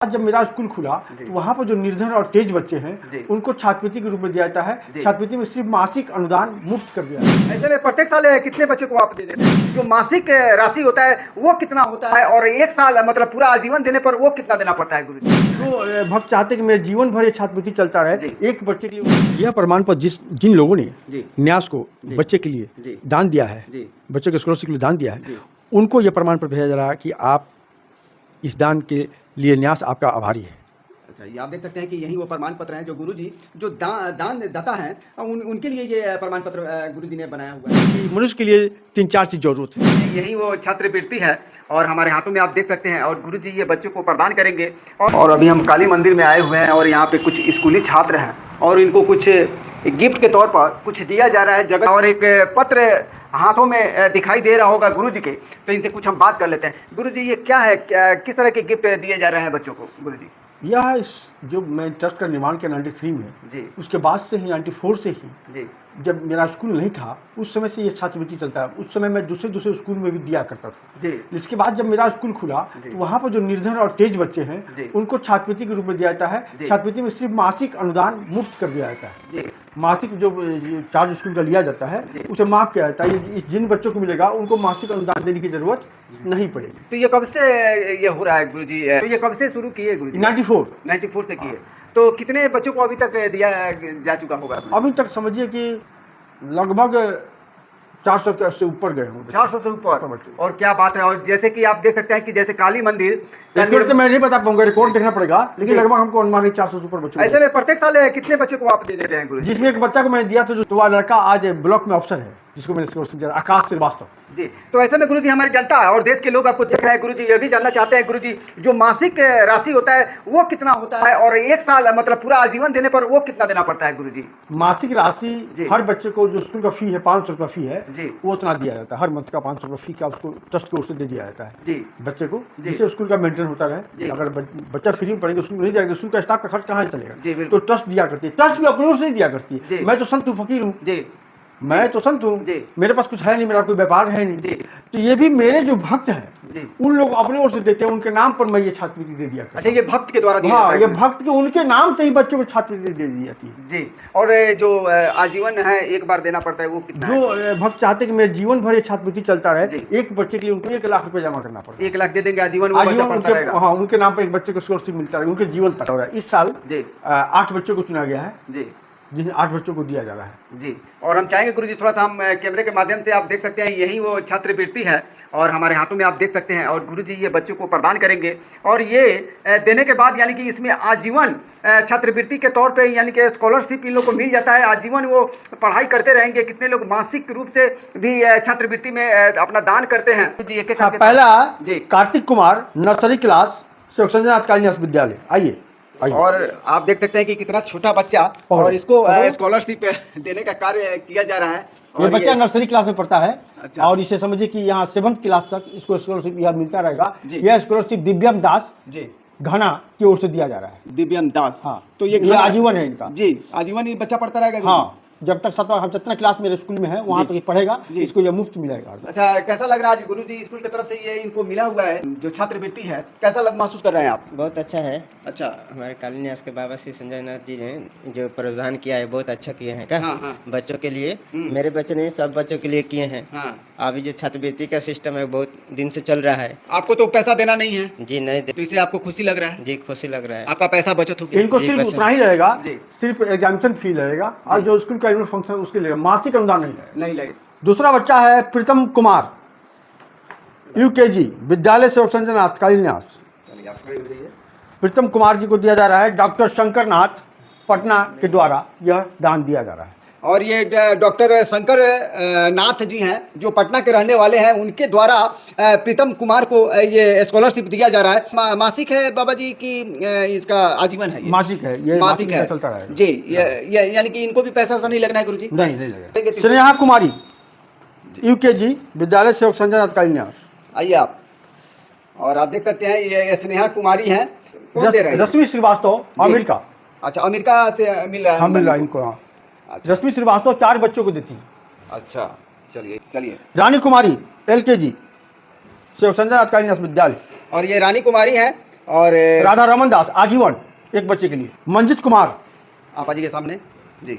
आज जब मेरा स्कूल खुला तो वहाँ पर जो निर्धन और तेज बच्चे हैं उनको छात्रवृत्ति के रूप में दिया जाता है। छात्रवृत्ति में सिर्फ मासिक अनुदान मुफ्त कर दिया है। ऐसे में प्रत्येक साल कितने बच्चों को आप दे देते हैं? जो मासिक राशि होता है वो कितना होता है और एक साल मतलब पूरा आजीवन देने पर वो कितना देना पड़ता है गुरुजी? तो भक्त चाहते कि मेरे जीवन भर ये छात्रवृत्ति चलता रहे। एक बच्चे के लिए यह प्रमाण पत्र जिन लोगों ने न्यास को बच्चे के लिए दान दिया है, बच्चों के स्कॉलरशिप के लिए दान दिया है, उनको यह प्रमाण पत्र भेजा जा रहा है कि आप इस दान के लिए न्यास आपका आभारी है। अच्छा, ये आप देख सकते हैं कि यही वो प्रमाण पत्र हैं जो गुरुजी जो दान दाता हैं उनके लिए ये प्रमाण पत्र गुरुजी ने बनाया हुआ है। मनुष्य के लिए 3-4 चीज जरूरत है। यही वो छात्रवृत्ति है और हमारे हाथों में आप देख सकते हैं और गुरुजी ये बच्चों को प्रदान करेंगे। और अभी हम काली मंदिर में आए हुए हैं और यहाँ पे कुछ स्कूली छात्र हैं और इनको कुछ गिफ्ट के तौर पर कुछ दिया जा रहा है जगह, और एक पत्र हाथों में दिखाई दे रहा होगा गुरुजी के, तो इनसे कुछ हम बात कर लेते हैं। गुरुजी ये क्या है, किस तरह के गिफ्ट दिए जा रहे हैं बच्चों को? गुरुजी यह जो मैं ट्रस्ट का निर्माण किया 93 में जी, उसके बाद से ही 94 से ही जी, जब मेरा स्कूल नहीं था उस समय से ये छात्रवृत्ति चलता है। उस समय मैं दूसरे स्कूल में भी दिया करता था जी। इसके बाद जब मेरा स्कूल खुला तो वहाँ पर जो निर्धन और तेज बच्चे हैं उनको छात्रवृत्ति के रूप में दिया जाता है। छात्रवृत्ति में सिर्फ मासिक अनुदान मुफ्त कर दिया जाता है। मासिक जो चार्ज स्कूल का लिया जाता है उसे माफ किया जाता है। जिन बच्चों को मिलेगा उनको मासिक अनुदान देने की जरूरत नहीं पड़ेगी। तो ये कब से ये हो रहा है गुरुजी? तो ये कब से शुरू किए गुरुजी? 94 से किए। तो कितने बच्चों को अभी तक दिया जा चुका होगा? अभी तक समझिए कि लगभग 400 से ऊपर गए होंगे। 400 से ऊपर। और क्या बात है। और जैसे कि आप देख सकते हैं कि जैसे काली मंदिर रिकॉर्ड तो मैं नहीं बता पाऊंगा, रिकॉर्ड देखना पड़ेगा, लेकिन लगभग हमको अनुमान है 400 से ऊपर बच्चे। ऐसे में प्रत्येक साल कितने बच्चों को आप दे देते हैं गुरुजी? जिसमें एक बच्चा को मैंने दिया था जो वह लड़का आज ब्लॉक में अफसर है, जिसको मैंने आकाश श्रीवास्तव जी। तो ऐसे में गुरुजी हमारी जनता और देश के लोग आपको देख रहे हैं गुरुजी, ये भी जानना चाहते हैं गुरुजी जो मासिक राशि होता है वो कितना होता है और एक साल मतलब पूरा आजीवन देने पर वो कितना देना पड़ता है गुरुजी? मासिक राशि हर बच्चे को जो स्कूल का फी है 500 रुपये फी है जी, वो उतना दिया जाता है। हर मंथ का 500 रुपये फी का उसको ट्रस्ट की ओर से दे दिया जाता है जी बच्चे को, जिससे स्कूल का मेंटेन होता रहे। अगर बच्चा फ्री में पढ़ेगा, स्कूल नहीं जाएगा, स्कूल का स्टाफ का खर्च कहाँ चलेगा? तो ट्रस्ट दिया करती है। ट्रस्ट भी अपनी ओर से नहीं दिया करती है। मैं तो संत हूँ, फकीर हूँ, मैं तो संत हूँ, मेरे पास कुछ है नहीं, मेरा कोई व्यापार है नहीं। तो ये भी मेरे जो भक्त हैं उन लोग अपने ओर से देते हैं, उनके नाम पर मैं ये छात्रवृत्ति दे दिया। अच्छा, ये भक्त के द्वारा दिया? हाँ, ये भक्त के उनके नाम से ही बच्चों को छात्रवृत्ति दे दी जाती है जी। और जो आजीवन है एक बार देना पड़ता है वो कितना? जो भक्त चाहते कि मेरे जीवन भर ये छात्रवृत्ति चलता रहे, एक बच्चे के लिए उनको 1 लाख रुपए जमा करना पड़ता है। 1 लाख दे देंगे आजीवन? हाँ, उनके नाम पर एक बच्चे को स्कॉलरशिप मिलता है, उनके जीवन तक हो रहा है। इस साल 8 बच्चों को चुना गया है जी, जिन्हें 8 बच्चों को दिया जा रहा है जी। और हम चाहेंगे गुरुजी थोड़ा सा हम कैमरे के माध्यम से आप देख सकते हैं यही वो छात्रवृत्ति है और हमारे हाथों में आप देख सकते हैं और गुरुजी ये बच्चों को प्रदान करेंगे और ये देने के बाद यानी कि इसमें आजीवन छात्रवृत्ति के तौर पे यानी कि स्कॉलरशिप इन लोग को मिल जाता है। आजीवन वो पढ़ाई करते रहेंगे। कितने लोग मासिक रूप से भी छात्रवृत्ति में अपना दान करते हैं जी। पहला जी कार्तिक कुमार, नर्सरी क्लास, सेवक संजय नाथ काली विद्यालय। आइए। और आप देख सकते हैं कि कितना छोटा बच्चा और इसको स्कॉलरशिप देने का कार्य किया जा रहा है। ये बच्चा नर्सरी क्लास में पढ़ता है। अच्छा। और इसे समझिए कि यहाँ 7th क्लास तक इसको स्कॉलरशिप यह मिलता रहेगा। यह स्कॉलरशिप दिव्यम दास जी घना की ओर से दिया जा रहा है। दिव्यम दास, हाँ, तो ये आजीवन है इनका जी, आजीवन ये बच्चा पढ़ता रहेगा। हाँ, जब तक 7वां क्लास मेरे स्कूल में है वहाँ तक पढ़ेगा, इसको ये मुफ्त मिलेगा। अच्छा, कैसा लग रहा है आज गुरुजी स्कूल की तरफ से ये इनको मिला हुआ है जो छात्रवृत्ति है, कैसा महसूस कर रहे हैं आप? बहुत अच्छा है। अच्छा, हमारे काली न्यास के बाबा श्री संजय नाथ जी ने जो प्रावधान किया है बहुत अच्छा किए हैं। क्या बच्चों के लिए, मेरे बच्चे नहीं सब बच्चों के लिए किए हैं। अभी जो छात्रवृत्ति का सिस्टम है बहुत दिन से चल रहा है। आपको तो पैसा देना नहीं है जी? नहीं, तो इससे आपको खुशी लग रहा है? जी, खुशी लग रहा है। आपका पैसा बचत होगी। इनको सिर्फ उतना ही रहेगा, सिर्फ एग्जामिनेशन फी लगेगा और जो स्कूल का एनुअल फंक्शन उसके लिए मासिक अनुदान नहीं लगेगा। दूसरा बच्चा है प्रीतम कुमार, UKG, विद्यालय सेवक संजय नाथ काली न्यास। प्रीतम कुमार जी को दिया जा रहा है डॉक्टर शंकर नाथ पटना के द्वारा यह दान दिया जा रहा है। और ये डॉक्टर शंकर नाथ जी हैं जो पटना के रहने वाले हैं, उनके द्वारा प्रीतम कुमार को ये स्कॉलरशिप दिया जा रहा है। मासिक है बाबा जी की इसका आजीवन है? मासिक है, ये मासिक है, चलता रहेगा जी। यानी कि इनको भी पैसा नहीं लगना है गुरुजी? नहीं लगेगा। स्नेहा कुमारी, UKG, विद्यालय सेवक संजय नाथ काली न्यास। आइए आप, और आप देख सकते हैं ये स्नेहा कुमारी है। कौन दे रहा है? रश्मि श्रीवास्तव, अमेरिका। अच्छा, अमेरिका से मिल रहा है? हाँ, मिल रहा है इनको। हाँ, रश्मि श्रीवास्तव 4 बच्चों को देती है। अच्छा, चलिए। रानी कुमारी, LKG, सेवक संजय नाथ काली विद्यालय। और ये रानी कुमारी है और राधा रमन दास आजीवन एक बच्चे के लिए। मंजित कुमार आपा जी के सामने जी,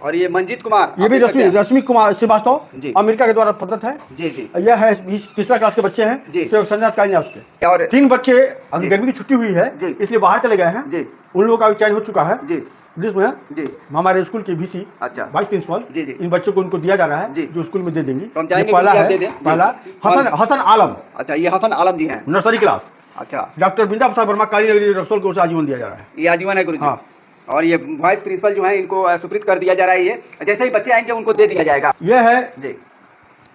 और ये मंजीत कुमार, ये भी रश्मि कुमार श्रीवास्तव अमेरिका के द्वारा प्रदत्त है जी जी। यह है तीसरा क्लास के बच्चे हैं जी। संजय कालिदास के। और 3 बच्चे अभी गर्मी की छुट्टी हुई है इसलिए बाहर चले गए हैं जी, उन लोगों का भी चयन हो चुका है जी जिसमें जी हमारे स्कूल के VC अच्छा वाइस प्रिंसिपल जी जी इन बच्चों को उनको दिया जा रहा है जी। जो स्कूल में दे देंगे। तो हम चाहेंगे पहला कि आप है दे दें। जी। पहला हसन आलम, अच्छा ये हसन आलम जी हैं, नर्सरी क्लास। अच्छा डॉक्टर बिंदा प्रसाद वर्मा काली नगरी रक्सौल को आजीवन दिया जा रहा है। ये आजीवन है गुरु जी। हाँ। और ये वाइस प्रिंसिपल जो है इनको सुप्रीत कर दिया जा रहा है, ये जैसे ही बच्चे आएंगे उनको दे दिया जाएगा। यह है जी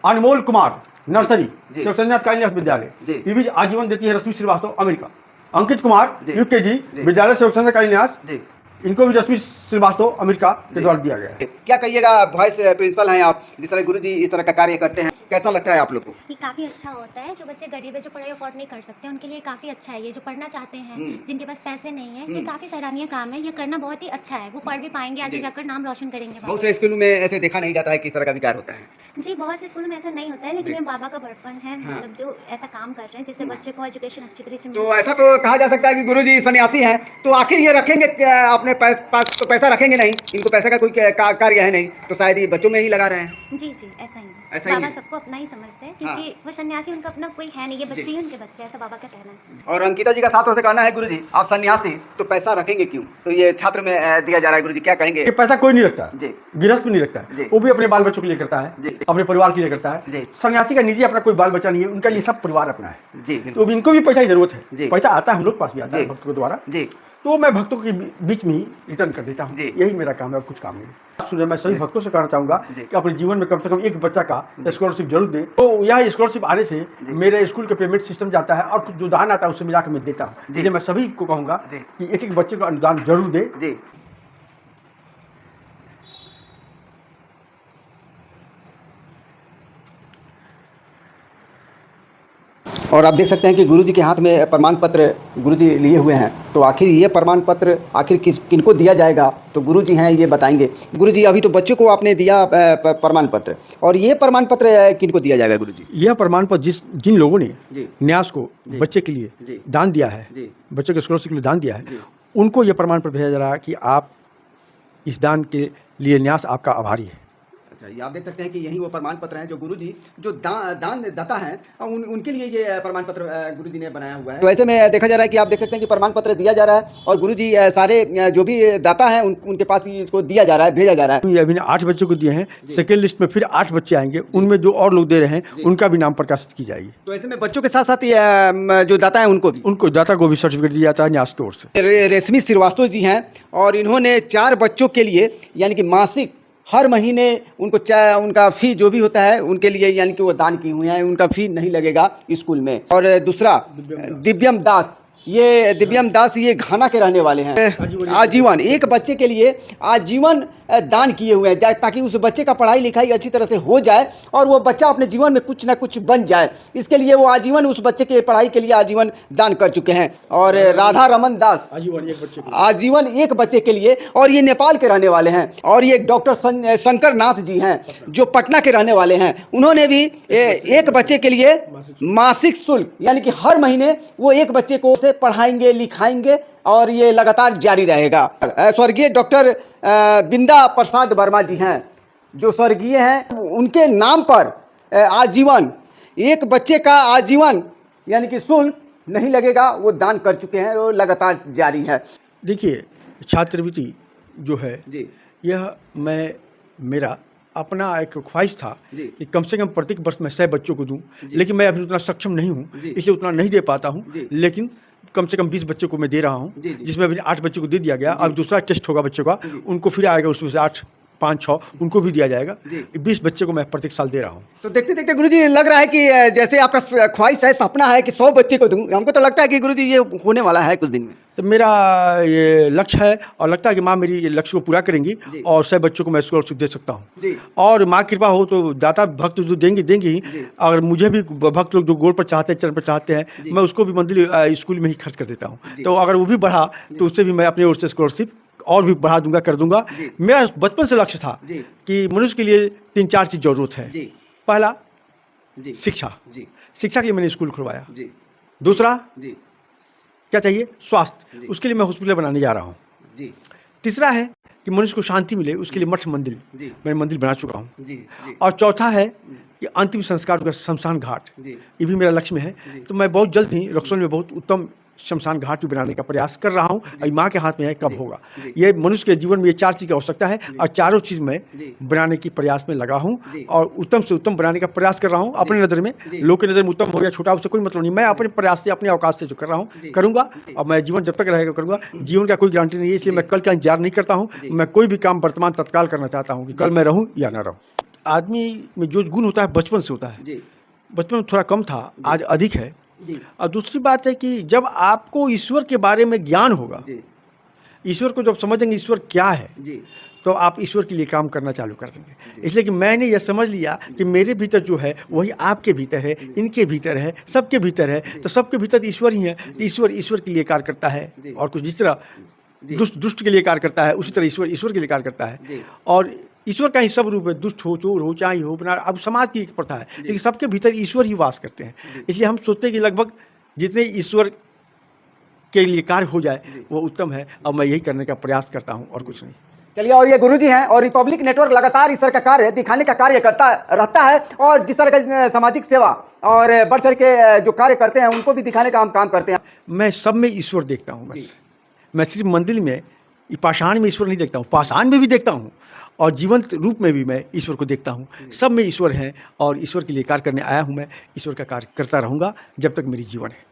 अनमोल कुमार नर्सरी जी। संजय कालिदास विद्यालय जी। ये भी आजीवन देती है रश्मि श्रीवास्तव अमेरिका। अंकित कुमार जी। UKG जी। विद्यालय संजय कालिदास जी, इनको भी रश्मि श्रीवास्तव अमेरिका के द्वारा दिया गया है। क्या कहिएगा, वाइस प्रिंसिपल हैं आप, जिस तरह गुरु जी इस तरह का कार्य करते हैं, कैसा लगता है आप लोग को? ये काफ़ी अच्छा होता है। जो बच्चे गरीब है, जो पढ़ाई अफोर्ड नहीं कर सकते, उनके लिए काफ़ी अच्छा है। ये जो पढ़ना चाहते हैं, जिनके पास पैसे नहीं है, ये काफ़ी सराहनीय काम है। ये करना बहुत ही अच्छा है। वो पढ़ भी पाएंगे, आगे जाकर नाम रोशन करेंगे। बहुत से स्कूलों में ऐसे देखा नहीं जाता है कि इस तरह का विकार होता है। जी, बहुत से स्कूलों में ऐसा नहीं होता है, लेकिन ये बाबा का बड़पन है। मतलब जो ऐसा काम कर रहे हैं जिससे बच्चे को एजुकेशन अच्छी तरह से मिल तो ऐसा तो कहा जा सकता है कि गुरु जी सन्यासी हैं, तो आखिर ये रखेंगे अपने पास तो पैसा रखेंगे नहीं, इनको पैसे का कोई कार्य है नहीं, तो शायद ये बच्चों में ही लगा रहे हैं। जी जी, ऐसा ही है। ऐसा ही बाबा है। सबको अपना ही समझते हैं, क्योंकि वो सन्यासी उनका अपना कोई है नहीं, ये बच्चे ही उनके बच्चे, ऐसा बाबा का कहना है। और अंकिता जी का साथ से कहना है गुरु जी आप सन्यासी तो पैसा रखेंगे क्यों, तो ये छात्र में दिया जा रहा है, गुरु जी क्या कहेंगे? कि पैसा कोई नहीं रखता है जी, गृहस्थ भी नहीं रखता जी। है, वो भी अपने बाल बच्चों के लिए करता है जी। अपने परिवार के लिए करता जी। है। सन्यासी का निजी अपना कोई बाल बच्चा नहीं है, उनके लिए सब परिवार अपना है। जी तो अब इनको भी पैसा की जरूरत जी। है, पैसा आता है हम लोग पास भी आता है जी। भक्तों के द्वारा, जी तो मैं भक्तों के बीच में ही रिटर्न कर देता हूँ। जी। यही मेरा काम है और कुछ काम नहीं। सुनिए, मैं सभी भक्तों से कहना चाहूंगा जी। कि अपने जीवन में कम से कम एक बच्चा का स्कॉलरशिप जरूर दें। तो यह स्कॉलरशिप आने से मेरे स्कूल के पेमेंट सिस्टम जाता है और कुछ जो दान आता है उससे मिला कर मैं देता हूँ। इसलिए मैं सभी को कहूँगा जी। कि एक एक बच्चे को अनुदान जरूर दें। जी। और आप देख सकते हैं कि गुरुजी के हाथ में प्रमाण पत्र गुरुजी लिए हुए हैं, तो आखिर ये प्रमाण पत्र आखिर किनको दिया जाएगा, तो गुरुजी हैं ये बताएंगे। गुरुजी अभी तो बच्चों को आपने दिया प्रमाण पत्र, और ये प्रमाण पत्र किनको दिया जाएगा गुरुजी? यह प्रमाण पत्र जिन लोगों ने जी न्यास को बच्चे के लिए जी दान दिया है, जी बच्चे के स्कॉलरशिप के लिए दान दिया है, जी उनको यह प्रमाण पत्र भेजा जा रहा है कि आप इस दान के लिए न्यास आपका आभारी है। अच्छा, ये आप देख सकते हैं कि यही वो प्रमाण पत्र हैं जो गुरुजी जो दान दाता हैं उनके लिए ये प्रमाण पत्र गुरुजी ने बनाया हुआ है। तो ऐसे में देखा जा रहा है कि आप देख सकते हैं कि प्रमाण पत्र दिया जा रहा है और गुरुजी सारे जो भी दाता हैं उनके पास ही इसको दिया जा रहा है, भेजा जा रहा है। ये अभी 8 बच्चों को दिए हैं, सेकेंड लिस्ट में फिर 8 बच्चे आएंगे, उनमें जो और लोग दे रहे हैं उनका भी नाम प्रकाशित की जाएगी। तो ऐसे में बच्चों के साथ साथ जो दाता है उनको दाता को भी सर्टिफिकेट दिया जाता है न्यास की ओर से। रश्मि श्रीवास्तव जी हैं और इन्होंने 4 बच्चों के लिए यानी कि मासिक हर महीने उनको उनका फ़ी जो भी होता है उनके लिए यानी कि वो दान किए हुए हैं, उनका फ़ी नहीं लगेगा स्कूल में। और दूसरा दिव्यम दास, ये दिव्यम दास ये घाना के रहने वाले हैं। आजीवन एक बच्चे के लिए आजीवन दान किए हुए हैं ताकि उस बच्चे का पढ़ाई लिखाई अच्छी तरह से हो जाए और वो बच्चा अपने जीवन में कुछ ना कुछ बन जाए, इसके लिए वो आजीवन उस बच्चे के पढ़ाई के लिए आजीवन दान कर चुके हैं। और राधा रमन दास आजीवन एक बच्चे के लिए, और ये नेपाल के रहने वाले हैं। और ये डॉक्टर शंकर नाथ जी हैं जो पटना के रहने वाले हैं, उन्होंने भी एक बच्चे के लिए मासिक शुल्क यानी कि हर महीने वो एक बच्चे को से पढ़ाएंगे लिखाएंगे और ये लगातार जारी रहेगा। स्वर्गीय डॉक्टर बिंदा प्रसाद वर्मा जी हैं जो स्वर्गीय हैं, उनके नाम पर आजीवन एक बच्चे का आजीवन यानी कि शुल्क नहीं लगेगा, वो दान कर चुके हैं, वो लगातार जारी है। देखिए, छात्रवृत्ति जो है जी यह मेरा अपना एक ख्वाहिश था कि कम से कम प्रत्येक वर्ष मैं 100 बच्चों को दूं, लेकिन मैं अभी उतना सक्षम नहीं हूं, इसलिए उतना नहीं दे पाता हूं, लेकिन कम से कम 20 बच्चों को मैं दे रहा हूं, जिसमें अभी 8 बच्चों को दे दिया गया। अब दूसरा टेस्ट होगा बच्चों का, उनको फिर आएगा, उसमें से 8 5 6 उनको भी दिया जाएगा। 20 बच्चे को मैं प्रत्येक साल दे रहा हूँ। तो देखते देखते गुरुजी लग रहा है कि जैसे आपका ख्वाहिश है, सपना है कि 100 बच्चे को दूं, हमको तो लगता है कि गुरुजी ये होने वाला है कुछ दिन में। तो मेरा ये लक्ष्य है और लगता है कि माँ मेरी लक्ष्य को पूरा करेंगी और 100 बच्चों को मैं स्कॉलरशिप दे सकता हूँ। और माँ कृपा हो तो दाता भक्त जो देंगे ही, अगर मुझे भी भक्त लोग जो गोड़ पर चाहते हैं, चरण पर चाहते हैं, मैं उसको भी मंदिर स्कूल में ही खर्च कर देता हूँ। तो अगर वो भी बढ़ा तो उससे भी मैं अपनी ओर से स्कॉलरशिप और भी बढ़ा दूंगा, कर दूंगा। मेरा बचपन से लक्ष्य था कि मनुष्य के लिए 3-4 चीज़ जरूरत है। पहला शिक्षा, शिक्षा के लिए मैंने स्कूल खुलवाया। दूसरा क्या चाहिए? स्वास्थ्य, उसके लिए मैं हॉस्पिटल बनाने जा रहा हूँ। जी तीसरा है कि मनुष्य को शांति मिले, उसके लिए मठ मंदिर जी मैं मंदिर बना चुका हूँ। जी जी और चौथा है कि अंतिम संस्कार का शमशान घाट, जी ये भी मेरा लक्ष्य में है। तो मैं बहुत जल्द ही रक्सौल में बहुत उत्तम शमशान घाट भी बनाने का प्रयास कर रहा हूँ। और माँ के हाथ में है कब होगा। ये मनुष्य के जीवन में ये 4 चीज़ की आवश्यकता है और चारों चीज़ मैं बनाने की प्रयास में लगा हूँ और उत्तम से उत्तम बनाने का प्रयास कर रहा हूँ। अपने नज़र में, लोग की नज़र में उत्तम हो या छोटा, उससे कोई मतलब नहीं। मैं अपने प्रयास से, अपने अवकाश से जो कर रहा हूँ करूँगा और मैं जीवन जब तक रहेगा करूँगा। जीवन का कोई गारंटी नहीं है, इसलिए मैं कल का इंतजार नहीं करता हूँ। मैं कोई भी काम वर्तमान तत्काल करना चाहता हूँ कि कल मैं रहूँ या ना रहूँ। आदमी में जो गुण होता है बचपन से होता है। बचपन में थोड़ा कम था, आज अधिक है। और दूसरी बात है कि जब आपको ईश्वर के बारे में ज्ञान होगा, ईश्वर को जब समझेंगे ईश्वर क्या है, तो आप ईश्वर के लिए काम करना चालू कर देंगे। इसलिए कि मैंने यह समझ लिया कि मेरे भीतर जो है वही आपके भीतर है, इनके भीतर है, सबके भीतर है। तो सबके भीतर ईश्वर ही है। तो ईश्वर के लिए कार्य करता है। और कुछ जिस तरह दुष्ट के लिए कार्य करता है, उसी तरह ईश्वर के लिए कार्य करता है। और ईश्वर का ही सब रूप है, दुष्ट हो, चोर हो, चाहे हो, बना। अब समाज की एक प्रथा है, लेकिन सबके भीतर ईश्वर ही वास करते हैं। इसलिए हम सोचते हैं कि लगभग जितने ईश्वर के लिए कार्य हो जाए वो उत्तम है। अब मैं यही करने का प्रयास करता हूँ और कुछ नहीं। चलिए, और ये गुरुजी हैं और रिपब्लिक नेटवर्क लगातार इस तरह का कार्य दिखाने का कार्य करता रहता है। और जिस तरह का सामाजिक सेवा और बढ़ चढ़ के जो कार्य करते हैं उनको भी दिखाने का हम काम करते हैं। मैं सब में ईश्वर देखता हूँ बस। मैं सिर्फ मंदिर में, पाषाण में ईश्वर नहीं देखता हूँ, पाषाण में भी देखता हूँ और जीवंत रूप में भी मैं ईश्वर को देखता हूँ। सब में ईश्वर हैं और ईश्वर के लिए कार्य करने आया हूँ। मैं ईश्वर का कार्य करता रहूँगा जब तक मेरी जीवन है।